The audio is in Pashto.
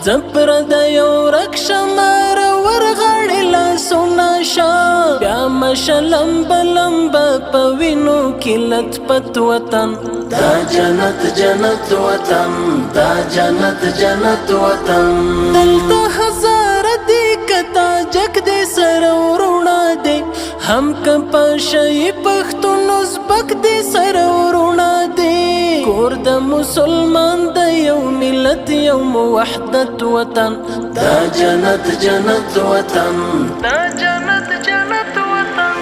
زپر د یو رکشمار ورغړی لاسونه شا بیا مشلم بلمب په وینو کې لت پت وطن دا جنت جنت وطن دا جنت جنت وطن دلته هزار دی کتا جگ دی سر ورونا دی هم کپا شي پښتون ازبک دی سر ورونا دی کور د مسلمان د یو ملت یو وحدت وطن دا جنت جنت وطن دا جنت جنت وطن